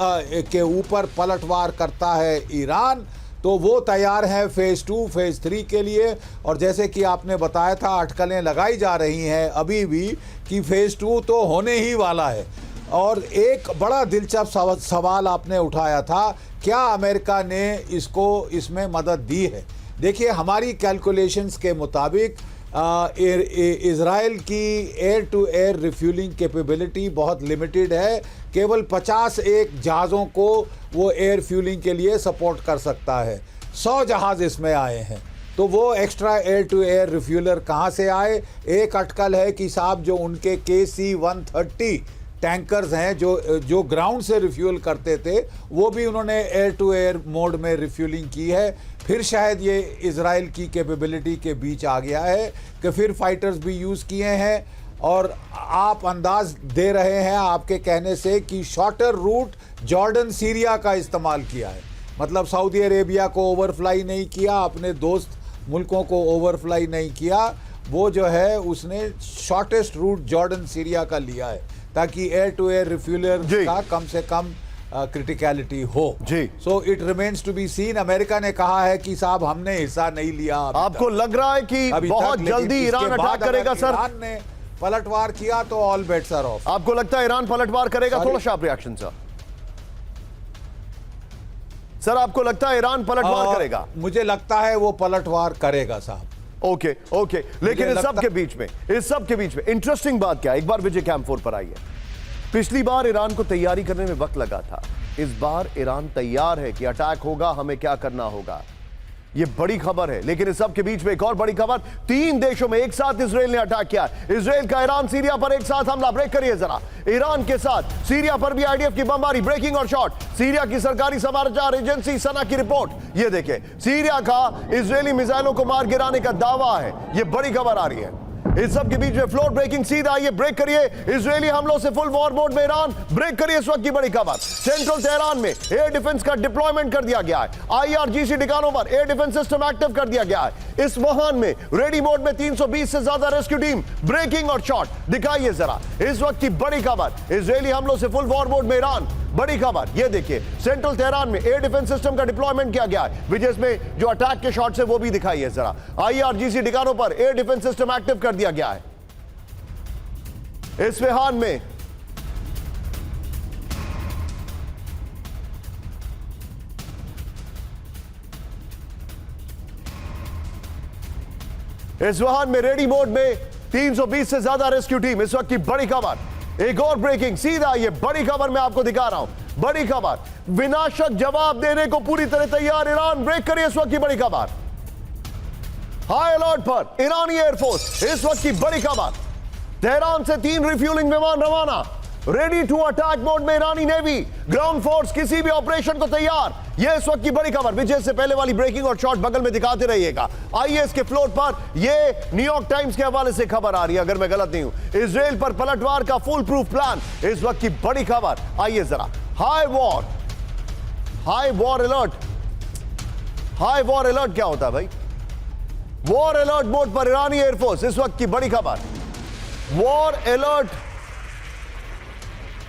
के ऊपर पलटवार करता है ईरान, तो वो तैयार है फेज़ 2, फेज़ 3 के लिए। और जैसे कि आपने बताया था, अटकलें लगाई जा रही हैं अभी भी कि फेज़ 2 तो होने ही वाला है। और एक बड़ा दिलचस्प सवाल आपने उठाया था, क्या अमेरिका ने इसमें मदद दी है। देखिए, हमारी कैलकुलेशंस के मुताबिक इजराइल की air to air refuelling capability बहुत लिमिटेड है। केवल 51 जहाज़ों को वो एयर फ्यूलिंग के लिए सपोर्ट कर सकता है। 100 जहाज़ इसमें आए हैं, तो वो extra air to air refueller कहाँ से आए। एक अटकल है कि साहब जो उनके KC-130 टैंकर्स हैं जो ग्राउंड से रिफ्यूल करते थे, वो भी उन्होंने एयर टू एयर मोड में रिफ्यूलिंग की है। फिर शायद ये इजराइल की कैपेबिलिटी के बीच आ गया है कि फिर फाइटर्स भी यूज़ किए हैं। और आप अंदाज दे रहे हैं आपके कहने से कि शॉर्टर रूट जॉर्डन सीरिया का इस्तेमाल किया है, मतलब सऊदी अरेबिया को ओवरफ्लाई नहीं किया, अपने दोस्त मुल्कों को ओवरफ्लाई नहीं किया, वो जो है उसने शॉर्टेस्ट रूट जॉर्डन सीरिया का लिया है, ताकि एयर टू एयर रिफ्यूलर का कम से कम क्रिटिकलिटी हो जी। So it remains to be seen. America ने कहा है कि साहब हमने हिस्सा नहीं लिया। आपको लग रहा है कि बहुत जल्दी ईरान अटैक करेगा सर? ईरान ने पलटवार किया तो ऑल बेट्स आर ऑफ। आपको लगता है ईरान पलटवार करेगा? थोड़ा शार्प रिएक्शन सर, आपको लगता है ईरान पलटवार करेगा? मुझे लगता है वो पलटवार करेगा साहब। ओके, लेकिन इस सब के बीच में इंटरेस्टिंग बात क्या है, एक बार विजय कैंप 4 पर आइए। पिछली बार ईरान को तैयारी करने में वक्त लगा था, इस बार ईरान तैयार है कि अटैक होगा, हमें क्या करना होगा। यह बड़ी खबर है। लेकिन इस सब के बीच में एक और बड़ी खबर, 3 देशों में एक साथ इजराइल ने अटैक किया। इजराइल का ईरान सीरिया पर एक साथ हमला। ब्रेक करिए जरा। ईरान के साथ सीरिया पर भी आईडीएफ की बमबारी, ब्रेकिंग और शॉट। सीरिया की सरकारी समाचार एजेंसी सना की रिपोर्ट। यह देखें, सीरिया का इजरायली मिसाइलों को मार गिराने का दावा है। यह बड़ी खबर आ रही है। इस सब के बीच में फ्लोर ब्रेकिंग सीधा ये ब्रेक करिए। इजरायली हमलों से फुल वॉर मोड में ईरान। ब्रेक करिए इस वक्त की बड़ी खबर। सेंट्रल तेहरान में एयर डिफेंस का डिप्लॉयमेंट कर दिया गया है। IRGC ठिकानों पर एयर डिफेंस सिस्टम एक्टिव कर दिया गया है। इस वहान में रेडी मोड में 320 से ज्यादा रेस्क्यू टीम। ब्रेकिंग और शॉट दिखाइए जरा इस वक्त की बड़ी खबर। इजरायली हमलों से फुल वॉर मोड में ईरान। बड़ी खबर ये देखिए, सेंट्रल तेहरान में एयर डिफेंस सिस्टम का डिप्लॉयमेंट किया गया है। विजय में जो अटैक के शॉट्स है वो भी दिखाइए जरा। IRGC ठिकानों पर एयर डिफेंस सिस्टम एक्टिव कर दिया गया है। इस्फहान में रेडी मोड में 320 से ज्यादा रेस्क्यू टीम। इस वक्त की बड़ी खबर, एक और ब्रेकिंग सीधा ये बड़ी खबर मैं आपको दिखा रहा हूं। बड़ी खबर, विनाशक जवाब देने को पूरी तरह तैयार ईरान। ब्रेक करिए इस वक्त की बड़ी खबर। हाई अलर्ट पर ईरानी एयरफोर्स। इस वक्त की बड़ी खबर, तेहरान से 3 रिफ्यूलिंग विमान रवाना। रेडी टू अटैक मोड में ईरानी नेवी। ग्राउंड फोर्स किसी भी ऑपरेशन को तैयार। यह इस वक्त की बड़ी खबर। विजय से पहले वाली ब्रेकिंग और शॉट बगल में दिखाते रहिएगा। आईएस के फ्लोर पर यह न्यूयॉर्क टाइम्स के हवाले से खबर आ रही है, अगर मैं गलत नहीं हूं। इजराइल पर पलटवार का फुल प्रूफ प्लान। इस वक्त की बड़ी खबर। आइए जरा, हाई वॉर अलर्ट क्या होता है भाई? वॉर अलर्ट मोड पर ईरानी एयरफोर्स। इस वक्त की बड़ी खबर, war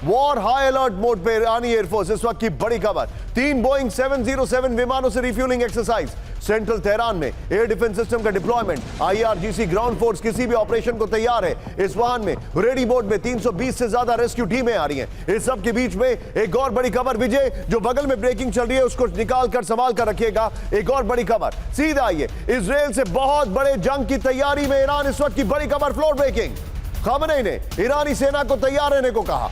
war high alert mode पे ईरानी एयरफोर्स। इस वक्त की बड़ी खबर, 3 बोइंग 707 विमानों से रिफ्यूलिंग एक्सरसाइज। सेंट्रल तेहरान में एयर डिफेंस सिस्टम का डिप्लॉयमेंट। IRGC ग्राउंड फोर्स किसी भी ऑपरेशन को तैयार है। इस वाहन में रेडी बोर्ड में 320 से ज्यादा रेस्क्यू टीमें आ रही हैं। इस सब के बीच में एक और बड़ी खबर, विजय, जो बगल में ब्रेकिंग चल रही है उसको निकाल कर संभाल कर रखिएगा। एक और बड़ी खबर, सीधा आइए, इजराइल से बहुत बड़े जंग की तैयारी में ईरान। इस वक्त की बड़ी खबर, फ्लोर ब्रेकिंग। खमेनी ने ईरानी सेना को तैयार रहने को कहा।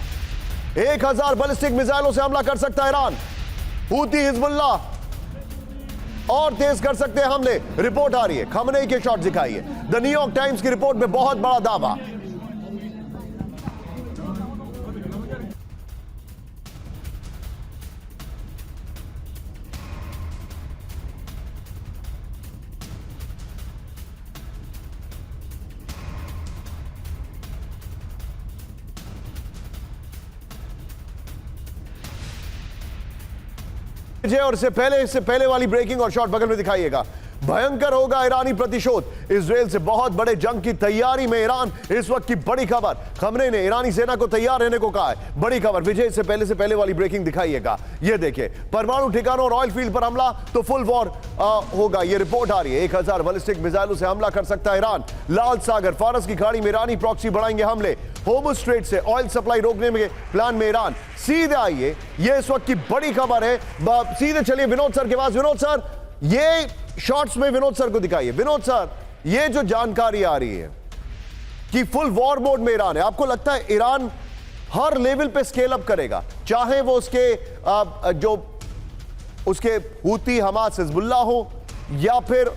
1000 बैलिस्टिक मिसाइलों से हमला कर सकता है ईरान। हूती हिजबुल्लाह और तेज कर सकते हैं हमले, रिपोर्ट आ रही है। खमेनी के शॉट दिखाइए। द न्यूयॉर्क टाइम्स की रिपोर्ट में बहुत बड़ा दावा। और इससे पहले वाली ब्रेकिंग और शॉट बगल में दिखाइएगा। भयंकर होगा ईरानी प्रतिशोध। इजराइल से बहुत बड़े जंग की तैयारी में ईरान। इस वक्त की बड़ी खबर, खमेनी ने ईरानी सेना को तैयार रहने को कहा है। बड़ी खबर, विजय, से पहले वाली ब्रेकिंग दिखाइएगा। ये देखिए, परमाणु ठिकानों और ऑयल फील्ड पर हमला तो फुल वॉर होगा, ये रिपोर्ट आ रही है। 1000 बैलिस्टिक मिसाइलों से हमला कर सकता है ईरान। लाल सागर, फारस की खाड़ी में ईरानी प्रॉक्सी बढ़ाएंगे हमले। होर्मुज स्ट्रेट से ऑयल सप्लाई रोकने में प्लान में ईरान। सीधे आइए, ये इस वक्त की बड़ी खबर है। सीधे चलिए विनोद सर के पास। विनोद सर, ये शॉट्स में विनोद सर को दिखाइए। विनोद सर, ये जो जानकारी आ रही है कि फुल वॉर मोड में ईरान है, आपको लगता है ईरान हर लेवल पे स्केल अप करेगा, चाहे वो उसके हूती, हमास, हिजबुल्लाह हो या फिर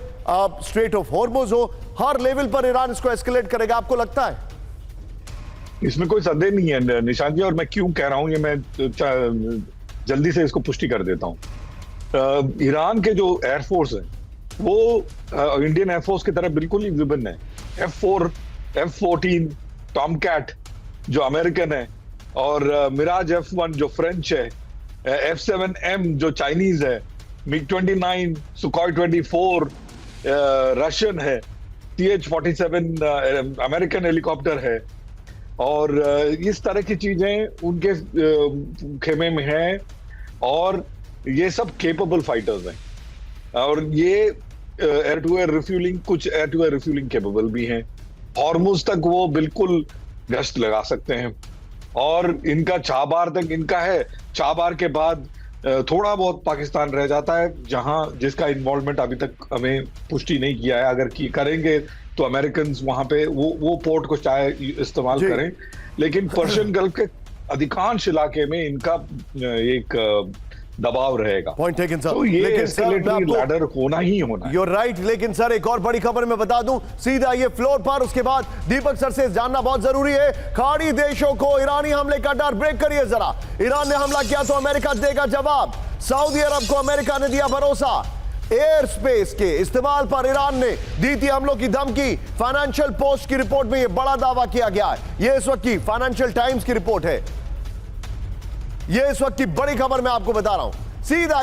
स्ट्रेट ऑफ हॉर्मुज हो, हर लेवल पर ईरान इसको एस्केलेट करेगा, आपको लगता है? इसमें कोई संदेह नहीं है निशांत जी, और मैं क्यों कह रहा हूं ये मैं जल्दी से इसको पुष्टि कर देता हूं। ईरान के जो एयरफोर्स है वो इंडियन एयरफोर्स की तरह बिल्कुल ही विभिन्न है। F4, F14, टॉमकैट जो अमेरिकन है, और मिराज F1 जो फ्रेंच है, F7M जो चाइनीज है, MiG-29, सुखोई 24 रशियन है, CH-47 अमेरिकन हेलीकॉप्टर है, और इस तरह की चीजें उनके खेमे में है, और ये सब केपेबल फाइटर्स हैं। और ये एयर टू एयर रिफ्यूलिंग, कुछ air to air refuelling capable भी हैं। हॉर्मुज तक वो बिल्कुल गश्त लगा सकते हैं, और इनका चाबार तक इनका है। चाबार के बाद थोड़ा बहुत पाकिस्तान रह जाता है, जिसका इन्वॉल्वमेंट अभी तक हमें पुष्टि नहीं किया है। अगर करेंगे तो अमेरिकन वहां पे वो पोर्ट को चाहे इस्तेमाल करें, लेकिन पर्शियन गल्फ के अधिकांश इलाके में इनका एक दबाव रहेगा। Point taken sir. तो ये एस्केलेटरी लैडर होना ही होना है। You're right, लेकिन सर एक और बड़ी खबर मैं बता दूं, सीधा ये फ्लोर पर, उसके बाद दीपक सर से जानना बहुत जरूरी है। खाड़ी देशों को ईरानी हमले का डर, ब्रेक करिए जरा। ईरान ने हमला किया तो अमेरिका देगा जवाब। सऊदी अरब को अमेरिका ने दिया भरोसा। एयर स्पेस के इस्तेमाल पर ईरान ने दी थी हमलों की धमकी। फाइनेंशियल पोस्ट की रिपोर्ट में यह बड़ा दावा किया गया है। यह इस वक्त की फाइनेंशियल टाइम्स की रिपोर्ट है। यह इस वक्त की बड़ी खबर मैं आपको बता रहा हूं। सीधा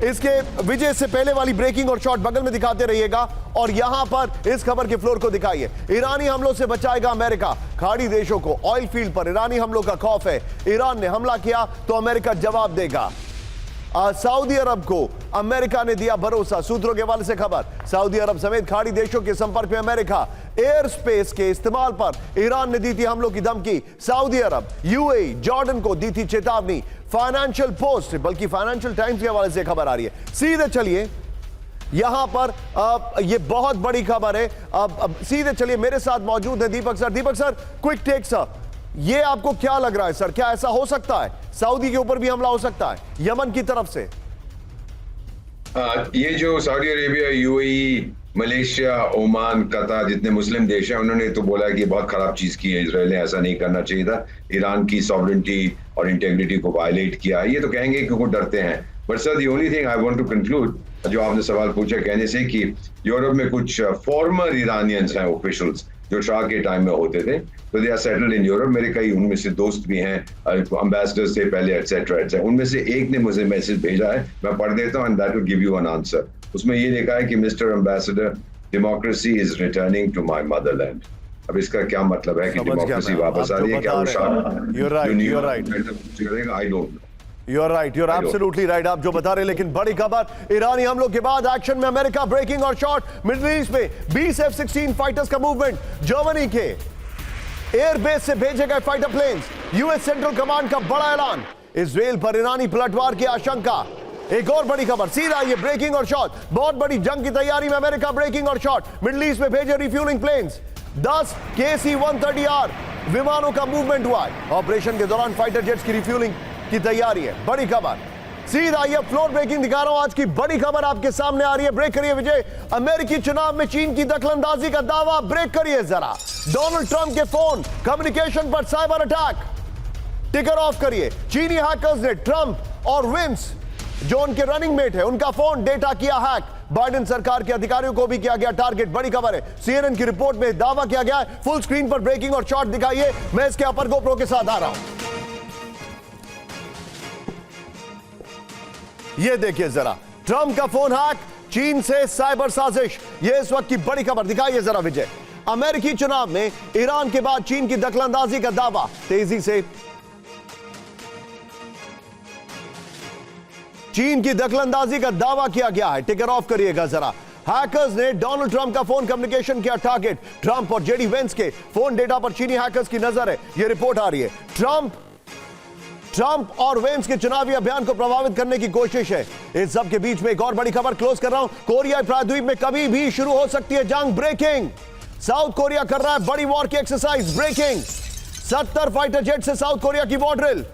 इसके विजय से पहले वाली ब्रेकिंग और शॉट बगल में दिखाते रहिएगा, और यहां पर इस खबर के फ्लोर को दिखाइए। ईरानी हमलों से बचाएगा अमेरिका। खाड़ी देशों को ऑयल फील्ड पर ईरानी हमलों का खौफ है। ईरान ने हमला किया तो अमेरिका जवाब देगा। सऊदी अरब को अमेरिका ने दिया भरोसा। सूत्रों के हवाले से खबर, सऊदी अरब समेत खाड़ी देशों के संपर्क में अमेरिका। एयर स्पेस के इस्तेमाल पर ईरान ने दी थी हमलों की धमकी। सऊदी अरब, यूएई, जॉर्डन को दी थी चेतावनी। फाइनेंशियल पोस्ट, बल्कि फाइनेंशियल टाइम्स के हवाले से खबर आ रही है। सीधे चलिए, यहां पर यह बहुत बड़ी खबर है। अब सीधे चलिए, मेरे साथ मौजूद है दीपक सर। दीपक सर, क्विक टेक सर, ये आपको क्या लग रहा है सर, क्या ऐसा हो सकता है सऊदी के ऊपर भी हमला हो सकता है यमन की तरफ से? ये जो Saudi Arabia, UAE, Malaysia, Oman, Qatar, जितने मुस्लिम देश हैं, उन्होंने तो बोला कि बहुत खराब चीज की है, इजराइल ने ऐसा नहीं करना चाहिए था, ईरान की सॉवरेनिटी और इंटेग्रिटी को वायलेट किया है। ये तो कहेंगे कि वो डरते हैं। But sir, the only thing I want to conclude, जो आपने सवाल पूछा कहने से, कि यूरोप में कुछ फॉर्मर ईरानियंस हैं, ऑफिशियल्स, जो शाह के टाइम में होते थे, तो they are settled in Europe. मेरे कई उनमें से दोस्त भी हैं, एम्बेसडर्स थे पहले, एटसेट्रा। उनमें से एक ने मुझे मैसेज भेजा है, मैं पढ़ देता हूं, and that will give you an answer. उसमें ये लिखा है कि mister ambassador, democracy is returning to my motherland. अब इसका क्या मतलब है कि समझ गया डेमोक्रेसी मैं। वापस आप आ रही जो है? क्या बता वो रहे शाह हैं। You're right, जो न्यू you're यॉर्क right. करेगा? I don't know. You're right, you're absolutely right. आप जो बता रहे हैं, लेकिन बड़ी खबर ईरानी हमलों के बाद एक्शन में अमेरिका ब्रेकिंग और शॉट। मिडिल ईस्ट में 20 F-16 फाइटर्स का मूवमेंट। जर्मनी के एयरबेस से भेजे गए fighter planes. US central command का बड़ा ऐलान। इजराइल पर ईरानी पलटवार की आशंका। एक और बड़ी खबर, सीधा ये ब्रेकिंग और शॉट। बहुत बड़ी जंग की तैयारी में अमेरिका ब्रेकिंग और शॉट। मिडिल ईस्ट में भेजे रिफ्यूलिंग प्लेन्स। 10 KC-130R विमानों का मूवमेंट हुआ है। ऑपरेशन के दौरान फाइटर जेट्स की रिफ्यूलिंग की तैयारी है। बड़ी खबर सीधा ये फ्लोर ब्रेकिंग दिखा रहा हूं। आज की बड़ी खबर आपके सामने आ रही है। ब्रेक करिए विजय। अमेरिकी चुनाव में चीन की दखलंदाजी का दावा। ब्रेक करिए जरा। डोनाल्ड ट्रंप के फोन कम्युनिकेशन पर साइबर अटैक। टिकर ऑफ करिए। चीनी हैकर्स ने ट्रंप और विंस जो उनके रनिंग मेट है उनका फोन डेटा किया हैक। बाइडेन सरकार के अधिकारियों को भी किया गया टारगेट। बड़ी खबर है, CNN की रिपोर्ट में दावा किया गया है। फुल स्क्रीन पर ब्रेकिंग और शॉट दिखाइए। मैं इसके अपर गोप्रो के साथ आ रहा हूं। ये देखिए जरा, ट्रंप का फोन हैक, चीन से साइबर साजिश। ये इस वक्त की बड़ी खबर। दिखाइए जरा विजय। अमेरिकी चुनाव में ईरान के बाद चीन की दखलंदाजी का दावा। तेजी से चीन की दखलंदाजी का दावा किया गया है। टिकर ऑफ करिएगा जरा। हैकर्स ने डोनाल्ड ट्रंप का फोन कम्युनिकेशन किया टारगेट। ट्रंप और जेडी वेंस के फोन डेटा पर चीनी हैकर्स की नजर है। यह रिपोर्ट आ रही है। ट्रंप और वेंस के चुनावी अभियान को प्रभावित करने की कोशिश है। इस सब के बीच में एक और बड़ी खबर क्लोज कर रहा हूं। कोरियाई प्रायद्वीप में कभी भी शुरू हो सकती है जंग। ब्रेकिंग, साउथ कोरिया कर रहा है बड़ी वॉर की एक्सरसाइज। ब्रेकिंग, 70 फाइटर जेट से साउथ कोरिया की वॉर ड्रिल।